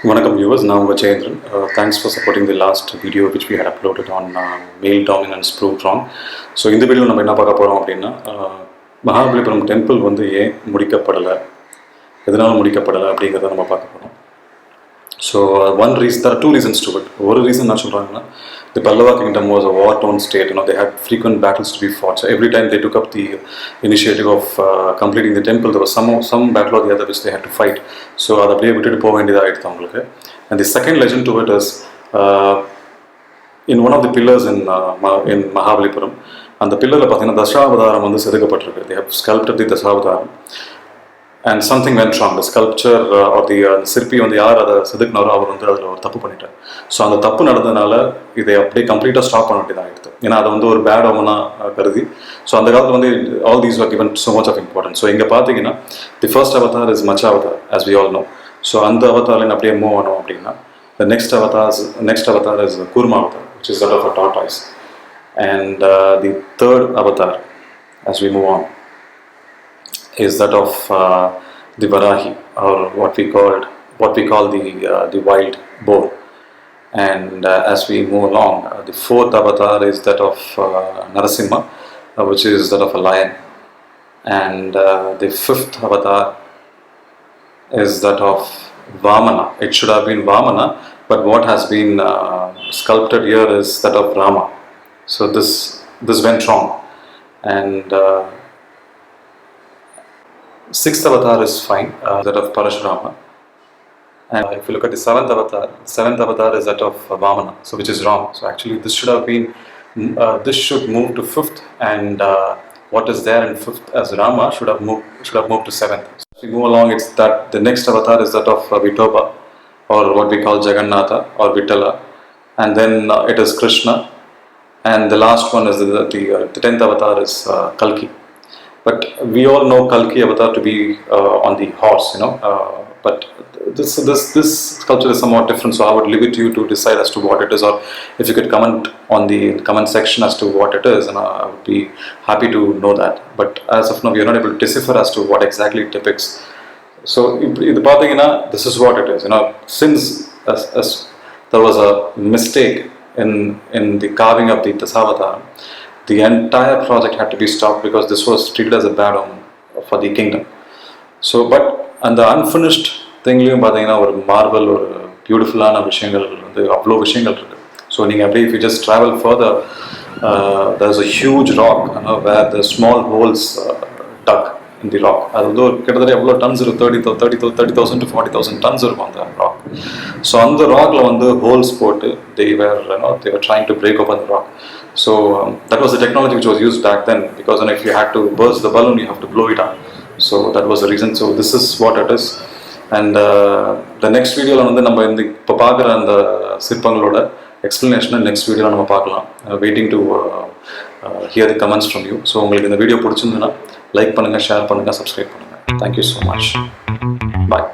Welcome viewers, now I'm Jayendran. Thanks for supporting the last video which we had uploaded on male dominance proved wrong. So in the video நம்ம என்ன பார்க்க போறோம் அப்படின்னா Mahabalipuram temple வந்து ஏன் முடிக்கப்படலை, எதனால முடிக்கப்படலை அப்படிங்கிறத நம்ம பார்க்க போறோம். So one reason, there are two reasons to it. One reason என்ன சொல்றாங்கன்னா, the Pallava kingdom was a war-torn state. They had frequent battles to be fought. So every time they took up the initiative of completing the temple, there was some battle or the other which they had to fight. So அதை அப்படியே விட்டுட்டு போக வேண்டியதாகிடுது அவங்களுக்கு. And the second legend to it is in one of the pillars in Mahabalipuram, அந்த பில்லரில் பார்த்தீங்கன்னா தசாவதாரம் வந்து செதுக்கப்பட்டிருக்கு. They have sculpted the Dashavatara. And something went wrong. The sculpture or the சிற்பி வந்து யார் அதை செதுக்கினாரோ அவர் வந்து அதில் ஒரு தப்பு பண்ணிட்டார். ஸோ அந்த தப்பு நடந்ததுனால இதை அப்படியே கம்ப்ளீட்டாக ஸ்டாப் பண்ண வேண்டியதாகிடுது. ஏன்னா அதை வந்து ஒரு பேட் ஓமனாக கருதி. ஸோ அந்த காலத்தில் வந்து all these are given so much of importance. So இங்கே பார்த்தீங்கன்னா the first avatar is Machavatar, as we all know. So அந்த அவதாரில் அப்படியே மூவ் ஆனோம் அப்படின்னா the next avatar is Koorma avatar, which is that of a tortoise. And the third avatar, as we move on, is that of the Varaha, or what we call the wild boar. And as we move along, the fourth avatar is that of Narasimha, which is that of a lion. And the fifth avatar is that of Vamana. It should have been Vamana, but what has been sculpted here is that of Rama. So this went wrong. And sixth avatar is fine, that of Parashurama. And if you look at the seventh avatar is that of Vamana, so which is wrong. So actually this should have been, this should move to fifth, and what is there in fifth as Rama should have moved to seventh. So as we move along, it's that the next avatar is that of Vithoba, or what we call Jagannath or Vithala, and then it is Krishna, and the last one is the 10th avatar is Kalki. But we all know Kalki avatar to be on the horse, but this sculpture is somewhat different, so I would leave it to you to decide as to what it is, or if you could comment on the comment section as to what it is, and I would be happy to know that. But as of now, we are not able to decipher as to what exactly it depicts. So this is what it is. Since as there was a mistake in the carving of the Dashavatara, the entire project had to be stopped because this was treated as a bad omen for the kingdom. So, but and the unfinished thingலையும் பார்த்தீங்கன்னா ஒரு Marvel, ஒரு பியூட்டிஃபுல்லான விஷயங்கள் வந்து அவ்வளோ விஷயங்கள் இருக்கு. So நீங்கள் அப்படியே if you just travel further, there's a huge rock where the small holes dug in the rock. அது வந்து ஒரு கிட்டத்தட்ட எவ்வளோ டன்ஸ் இருக்கும், 30,000 to 40,000 tons இருக்கும் அந்த ராக். ஸோ அந்த ராக்ல வந்து ஹோல்ஸ் போட்டு they were trying to break open the rock. So that was the technology which was used back then, because if you had to burst the balloon, you have to blow it up. So that was the reason. So this is what it is. And the next video வந்து நம்ம இப்போ பார்க்குற அந்த சிற்பங்களோட எக்ஸ்பிளனேஷனை next வீடியோவில் நம்ம பார்க்கலாம். Waiting to hear the comments from you. So உங்களுக்கு இந்த வீடியோ பிடிச்சிருந்ததுன்னா லைக் பண்ணுங்கள், ஷேர் பண்ணுங்கள், சப்ஸ்கிரைப் பண்ணுங்கள். Thank you so much. பாய்.